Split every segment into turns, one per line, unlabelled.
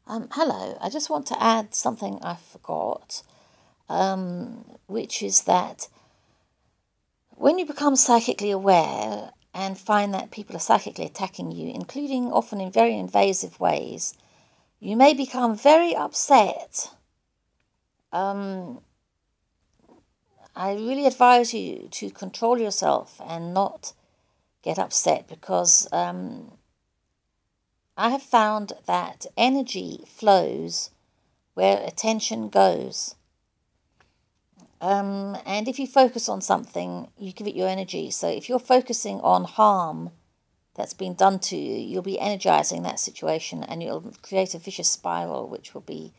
Hello, I just want to add something I forgot, which is that when you become psychically aware and find that people are psychically attacking you, including often in very invasive ways, you may become very upset. I really advise you to control yourself and not get upset because I have found that energy flows where attention goes. And if you focus on something, you give it your energy. So if you're focusing on harm that's been done to you, you'll be energizing that situation and you'll create a vicious spiral, which will be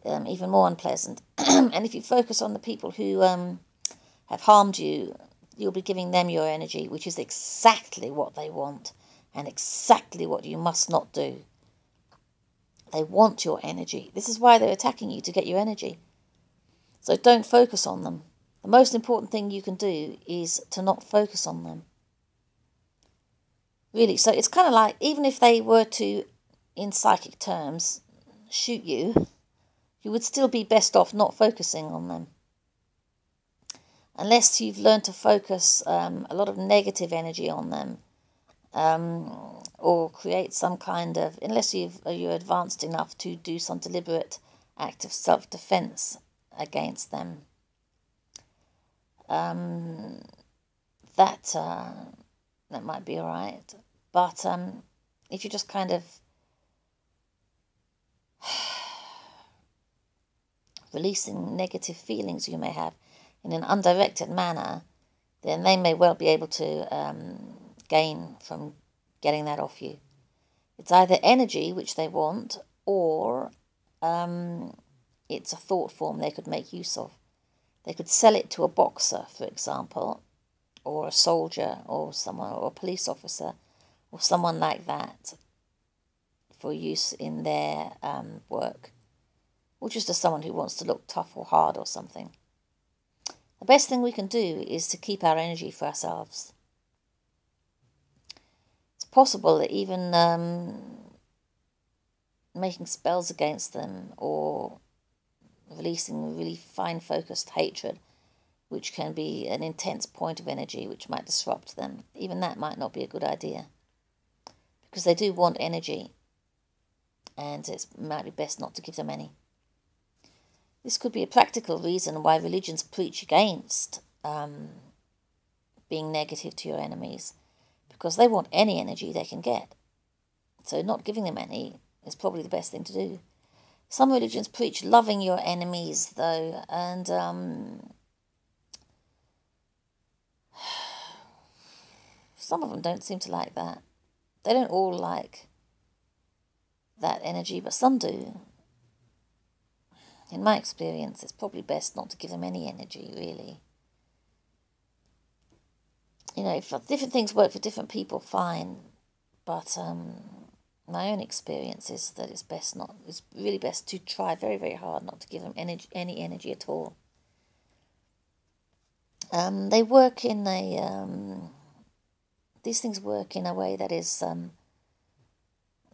even more unpleasant. And if you focus on the people who have harmed you, you'll be giving them your energy, which is exactly what they want and exactly what you must not do. They want your energy. This is why they're attacking you, to get your energy. So don't focus on them. The most important thing you can do is to not focus on them. Really, so it's kind of like, even if they were to, in psychic terms, shoot you, you would still be best off not focusing on them. Unless you've learned to focus a lot of negative energy on them, or create some kind of, unless you're advanced enough to do some deliberate act of self-defense against them. That might be all right. But if you just kind of releasing negative feelings you may have in an undirected manner, then they may well be able to gain from getting that off you. It's either energy, which they want, or it's a thought form they could make use of. They could sell it to a boxer, for example, or a soldier, or someone, or a police officer, or someone like that, for use in their work, or just as someone who wants to look tough or hard or something. The best thing we can do is to keep our energy for ourselves. It's possible that even making spells against them or releasing really fine focused hatred, which can be an intense point of energy which might disrupt them, even that might not be a good idea, because they do want energy and it might be best not to give them any. This could be a practical reason why religions preach against being negative to your enemies, because they want any energy they can get. So not giving them any is probably the best thing to do. Some religions preach loving your enemies, though, and some of them don't seem to like that. They don't all like that energy, but some do. In my experience, it's probably best not to give them any energy, really. You know, if different things work for different people, fine. But my own experience is that it's really best to try very, very hard not to give them any energy at all. They work in these things work in a way that is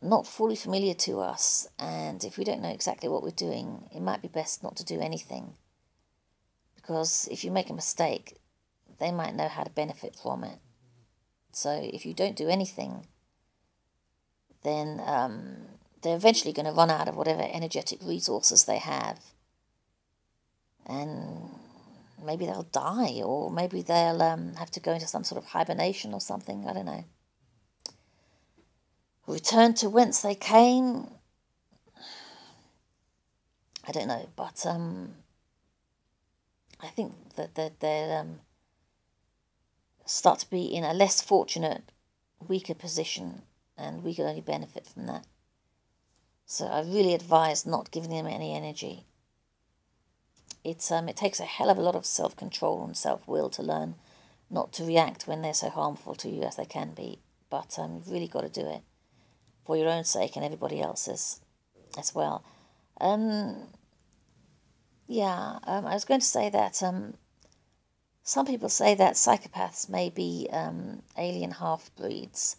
not fully familiar to us, and if we don't know exactly what we're doing, it might be best not to do anything, because if you make a mistake, they might know how to benefit from it. So if you don't do anything, then they're eventually going to run out of whatever energetic resources they have, and maybe they'll die, or maybe they'll have to go into some sort of hibernation or something, I don't know. Return to whence they came, I don't know, but I think that they'll start to be in a less fortunate, weaker position, and we can only benefit from that. So I really advise not giving them any energy. It takes a hell of a lot of self-control and self-will to learn not to react when they're so harmful to you as they can be, but you've really got to do it for your own sake and everybody else's as well. I was going to say that some people say that psychopaths may be alien half-breeds.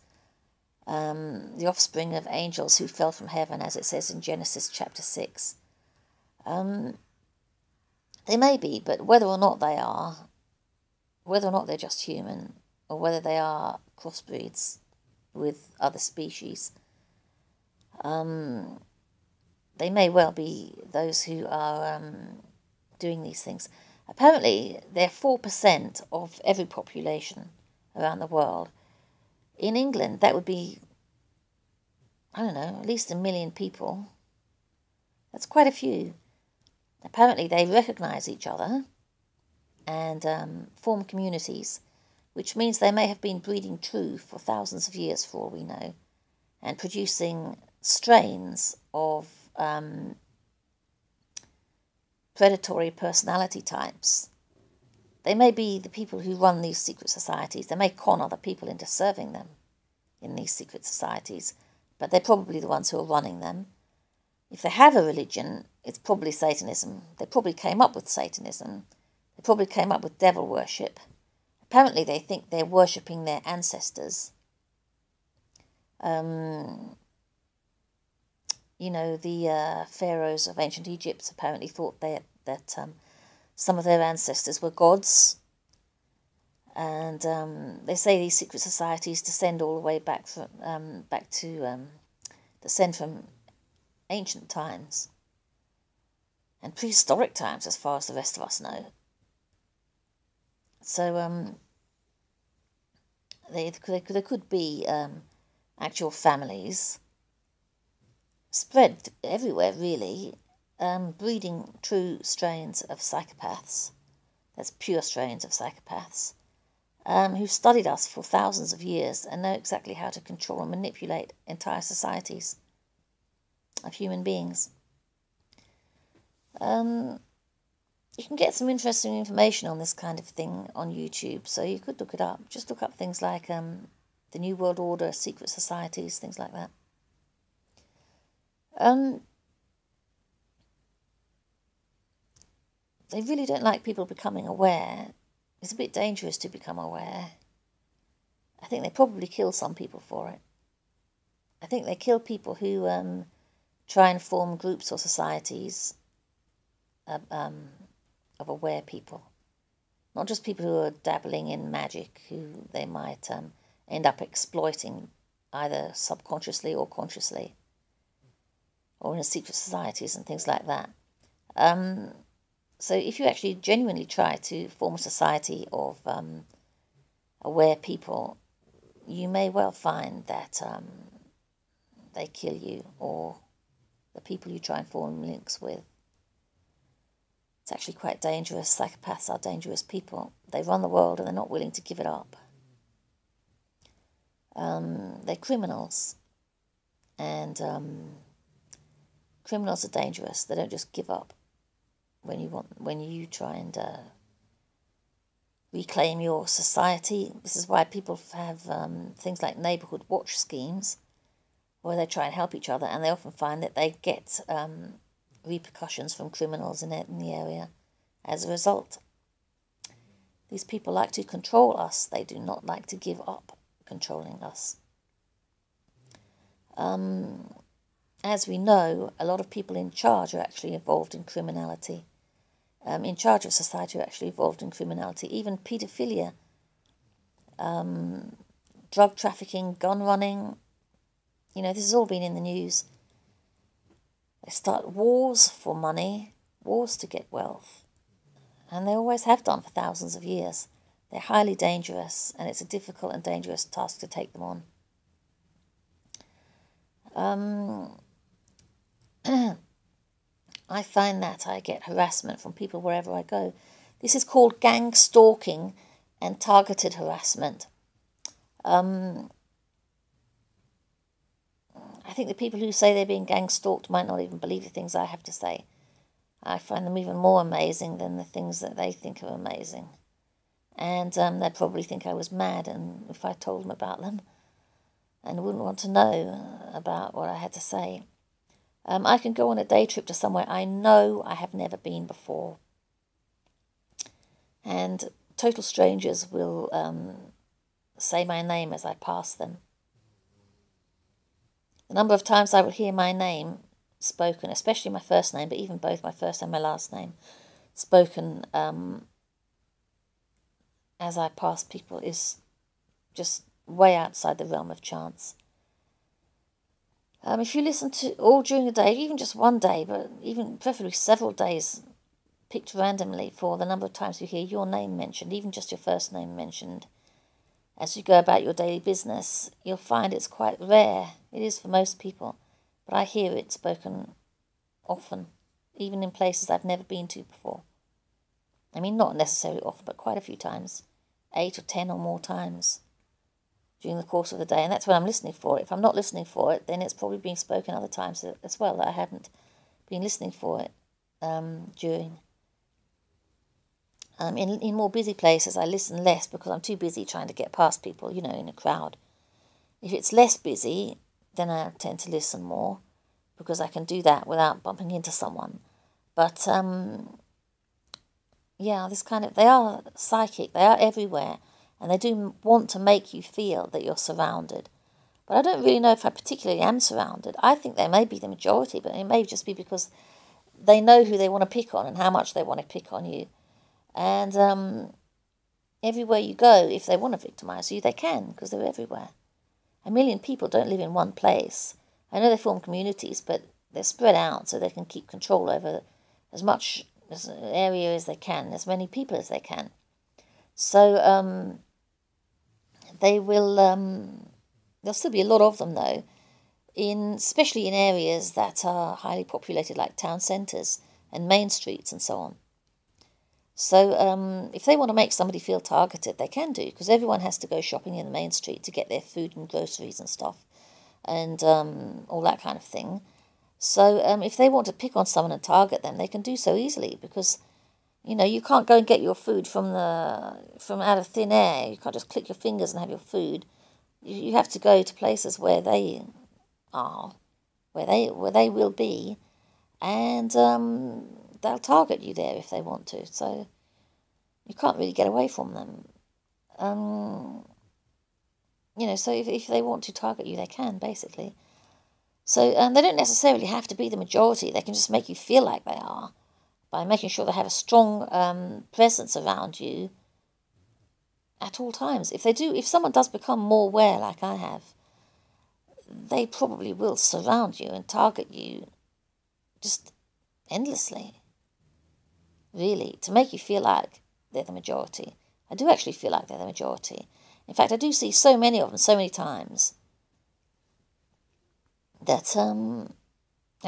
the offspring of angels who fell from heaven, as it says in Genesis chapter 6. They may be, but whether or not they are, whether or not they're just human, or whether they are crossbreeds with other species, they may well be those who are doing these things. Apparently, they're 4% of every population around the world. In England, that would be, I don't know, at least 1 million people. That's quite a few. Apparently, they recognise each other and form communities, which means they may have been breeding true for thousands of years, for all we know, and producing strains of predatory personality types. They may be the people who run these secret societies. They may con other people into serving them in these secret societies, but they're probably the ones who are running them. If they have a religion, it's probably Satanism. They probably came up with Satanism. They probably came up with devil worship. Apparently they think they're worshipping their ancestors. The pharaohs of ancient Egypt apparently thought that some of their ancestors were gods. And they say these secret societies descend all the way back from ancient times and prehistoric times, as far as the rest of us know. So there could be actual families spread everywhere, really, breeding true strains of psychopaths. That's pure strains of psychopaths, who've studied us for thousands of years and know exactly how to control and manipulate entire societies of human beings. You can get some interesting information on this kind of thing on YouTube, so you could look it up. Just look up things like the New World Order, secret societies, things like that. They really don't like people becoming aware. It's a bit dangerous to become aware. I think they probably kill some people for it. I think they kill people who try and form groups or societies of aware people. Not just people who are dabbling in magic, who they might end up exploiting either subconsciously or consciously, or in secret societies and things like that. So if you actually genuinely try to form a society of aware people, you may well find that they kill you or the people you try and form links with. It's actually quite dangerous. Psychopaths are dangerous people. They run the world and they're not willing to give it up. They're criminals. And criminals are dangerous. They don't just give up when you try and reclaim your society. This is why people have things like neighbourhood watch schemes, where they try and help each other, and they often find that they get repercussions from criminals in the area as a result. These people like to control us. They do not like to give up controlling us. As we know, a lot of people in charge are actually involved in criminality. In charge of society are actually involved in criminality. Even paedophilia, drug trafficking, gun running. This has all been in the news. They start wars for money, wars to get wealth. And they always have done for thousands of years. They're highly dangerous, and it's a difficult and dangerous task to take them on. I find that I get harassment from people wherever I go. This is called gang stalking and targeted harassment. I think the people who say they're being gang stalked might not even believe the things I have to say. I find them even more amazing than the things that they think are amazing. And they'd probably think I was mad and if I told them about them, and wouldn't want to know about what I had to say. I can go on a day trip to somewhere I know I have never been before. And total strangers will say my name as I pass them. the number of times I would hear my name spoken, especially my first name, but even both my first and my last name spoken as I pass people is just way outside the realm of chance. If you listen to all during the day, even just one day, but even preferably several days, picked randomly for the number of times you hear your name mentioned, even just your first name mentioned, as you go about your daily business, you'll find it's quite rare. It is for most people, but I hear it spoken often, even in places I've never been to before. I mean, not necessarily often, but quite a few times, 8 or 10 or more times during the course of the day, and that's when I'm listening for it. If I'm not listening for it, then it's probably being spoken other times as well that I haven't been listening for it during. In more busy places, I listen less because I'm too busy trying to get past people, in a crowd. If it's less busy, then I tend to listen more because I can do that without bumping into someone. But, yeah, they are psychic, they are everywhere, and they do want to make you feel that you're surrounded. But I don't really know if I particularly am surrounded. I think they may be the majority, but it may just be because they know who they want to pick on and how much they want to pick on you. And everywhere you go, if they want to victimise you, they can, because they're everywhere. 1 million people don't live in one place. I know they form communities, but they're spread out so they can keep control over as much as an area as they can, as many people as they can. So they will. There'll still be a lot of them, though, especially in areas that are highly populated, like town centres and main streets and so on. So if they want to make somebody feel targeted, they can do, because everyone has to go shopping in the main street to get their food and groceries and stuff, and all that kind of thing. So if they want to pick on someone and target them, they can do so easily, because you can't go and get your food from out of thin air. You can't just click your fingers and have your food. You have to go to places where they are, where they will be, and they'll target you there if they want to. So you can't really get away from them. So if they want to target you, they can, basically. So they don't necessarily have to be the majority. They can just make you feel like they are by making sure they have a strong presence around you at all times. If someone does become more aware, like I have, they probably will surround you and target you just endlessly, really, to make you feel like they're the majority. I do actually feel like they're the majority. In fact, I do see so many of them so many times that I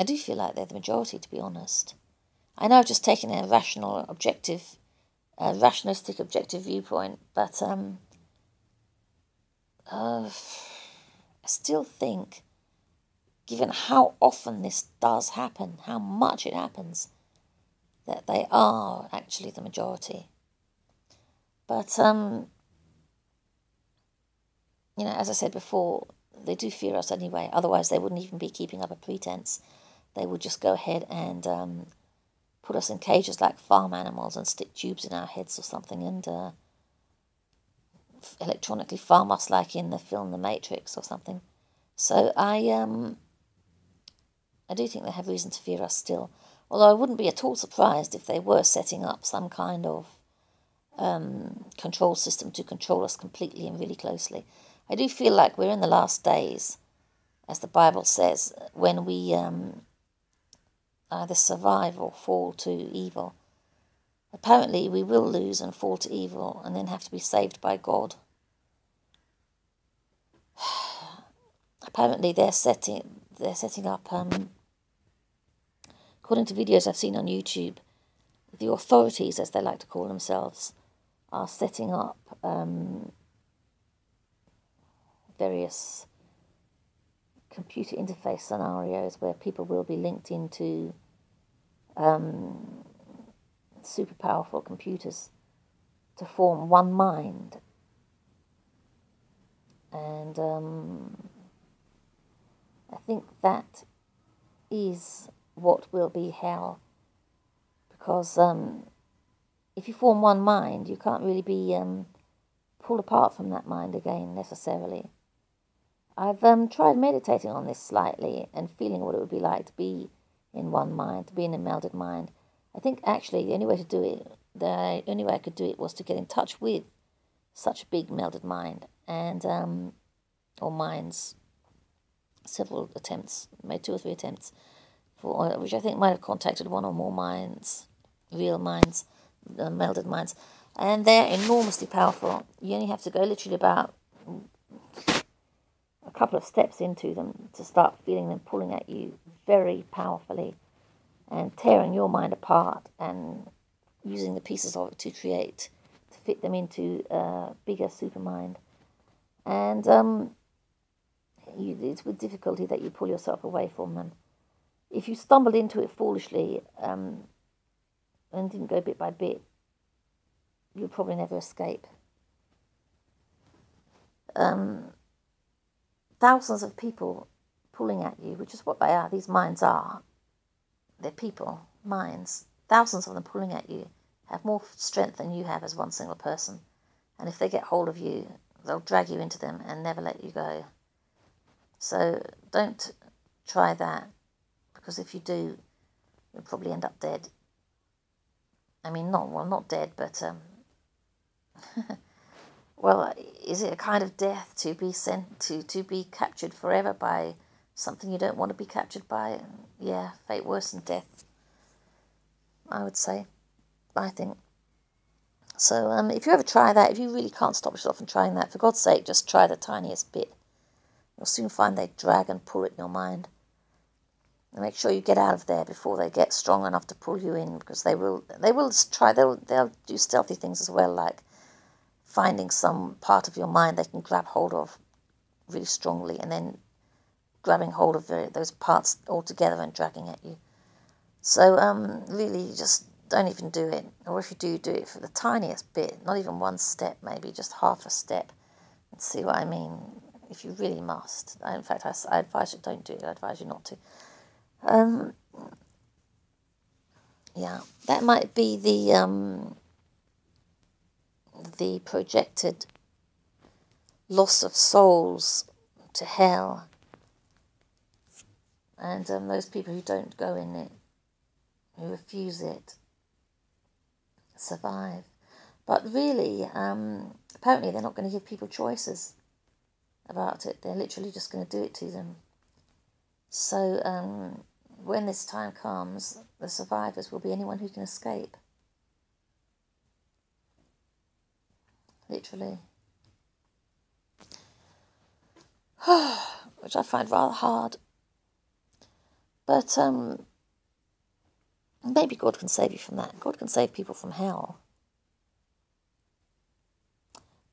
do feel like they're the majority, to be honest. I know I've just taken a rationalistic, objective viewpoint, but I still think, given how often this does happen, how much it happens, that they are actually the majority. But, as I said before, they do fear us anyway. Otherwise, they wouldn't even be keeping up a pretense. They would just go ahead and put us in cages like farm animals and stick tubes in our heads or something and electronically farm us like in the film The Matrix or something. So I do think they have reason to fear us still. Although I wouldn't be at all surprised if they were setting up some kind of control system to control us completely and really closely. I do feel like we're in the last days, as the Bible says, when we either survive or fall to evil. Apparently we will lose and fall to evil and then have to be saved by God. Apparently they're setting up, according to videos I've seen on YouTube, the authorities, as they like to call themselves, are setting up various computer interface scenarios where people will be linked into super powerful computers to form one mind. And I think that is what will be hell, because if you form one mind, you can't really be pulled apart from that mind again necessarily. I've tried meditating on this slightly and feeling what it would be like to be in one mind, to be in a melded mind. I think actually the only way I could do it was to get in touch with such a big melded mind, and or minds. Several attempts, made 2 or 3 attempts, for which I think might have contacted one or more minds, real minds, melded minds, and they're enormously powerful. You only have to go literally about a couple of steps into them to start feeling them pulling at you very powerfully and tearing your mind apart and using the pieces of it to fit them into a bigger supermind. And it's with difficulty that you pull yourself away from them. If you stumbled into it foolishly and didn't go bit by bit, you'll probably never escape. Thousands of people pulling at you, which is what they are. These minds are. They're people, minds. Thousands of them pulling at you have more strength than you have as one single person. And if they get hold of you, they'll drag you into them and never let you go. So don't try that, because if you do, you'll probably end up dead. I mean, not dead, but well, is it a kind of death to be sent to be captured forever by something you don't want to be captured by? Yeah, fate worse than death, I would say. I think. So if you ever try that, if you really can't stop yourself from trying that, for God's sake, just try the tiniest bit. You'll soon find they drag and pull at your mind. And make sure you get out of there before they get strong enough to pull you in, because they'll do stealthy things as well, like finding some part of your mind they can grab hold of really strongly and then grabbing hold of those parts all together and dragging at you. So really just don't even do it. Or if you do it for the tiniest bit, not even 1 step, maybe just half a step, and see what I mean. If you really must. In fact, I advise you don't do it. I advise you not to. Yeah, that might be the projected loss of souls to hell, and those people who don't go in it, who refuse it, survive. But really, apparently they're not going to give people choices about it. They're literally just going to do it to them. So when this time comes, the survivors will be anyone who can escape. Literally. Which I find rather hard. But maybe God can save you from that. God can save people from hell.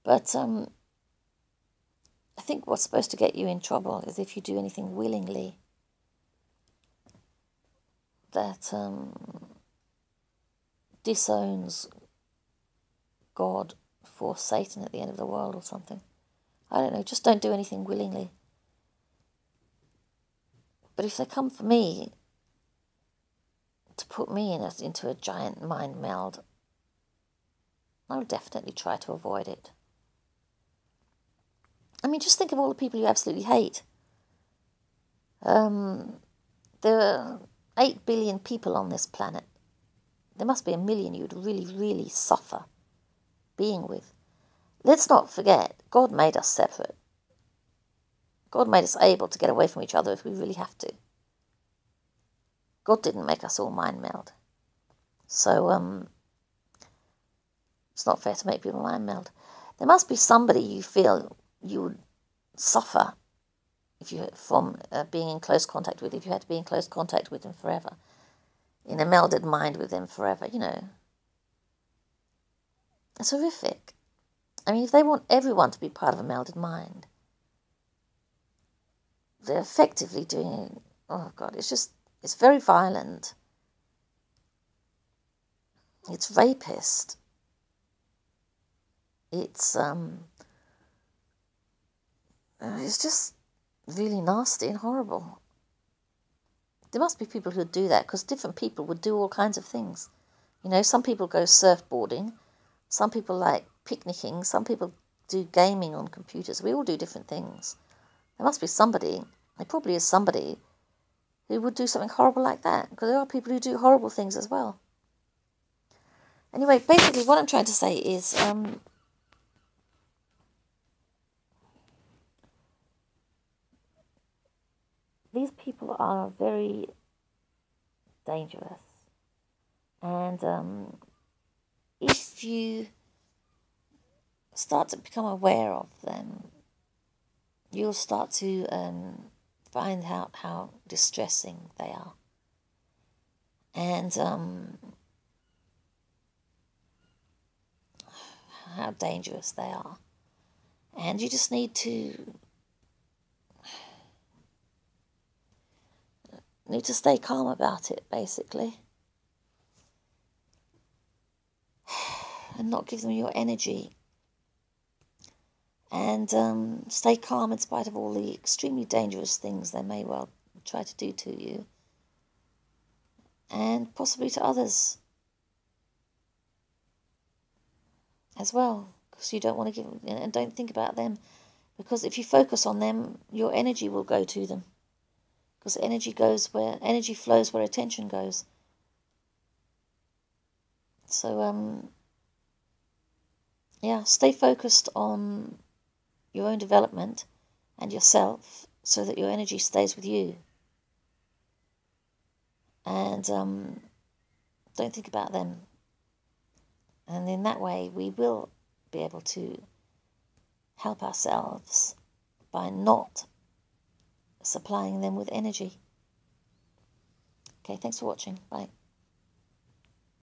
But I think what's supposed to get you in trouble is if you do anything willingly that disowns God for Satan at the end of the world or something. I don't know, just don't do anything willingly. But if they come for me to put me into a giant mind meld, I'll definitely try to avoid it. I mean, just think of all the people you absolutely hate. There are 8 billion people on this planet. There must be 1 million you would really, really suffer being with. Let's not forget, God made us separate. God made us able to get away from each other if we really have to. God didn't make us all mind meld. So it's not fair to make people mind meld. There must be somebody you feel you would suffer from being in close contact with, if you had to be in close contact with them forever, in a melded mind with them forever, you know. It's horrific. I mean, if they want everyone to be part of a melded mind, they're effectively doing, oh God, it's very violent. It's rapist. It's just really nasty and horrible. There must be people who do that, because different people would do all kinds of things. You know, some people go surfboarding, some people like picnicking, some people do gaming on computers. We all do different things. There must be somebody, there probably is somebody, who would do something horrible like that, because there are people who do horrible things as well. Anyway, basically what I'm trying to say is, these people are very dangerous. And if you start to become aware of them, you'll start to find out how distressing they are. And how dangerous they are. And you just need to stay calm about it, basically. And not give them your energy. And stay calm in spite of all the extremely dangerous things they may well try to do to you. And possibly to others as well. Because you don't want to give, and don't think about them. Because if you focus on them, your energy will go to them. Because energy flows where attention goes. So, yeah, stay focused on your own development and yourself so that your energy stays with you. And don't think about them. And in that way, we will be able to help ourselves by not supplying them with energy. Okay, thanks for watching. Bye.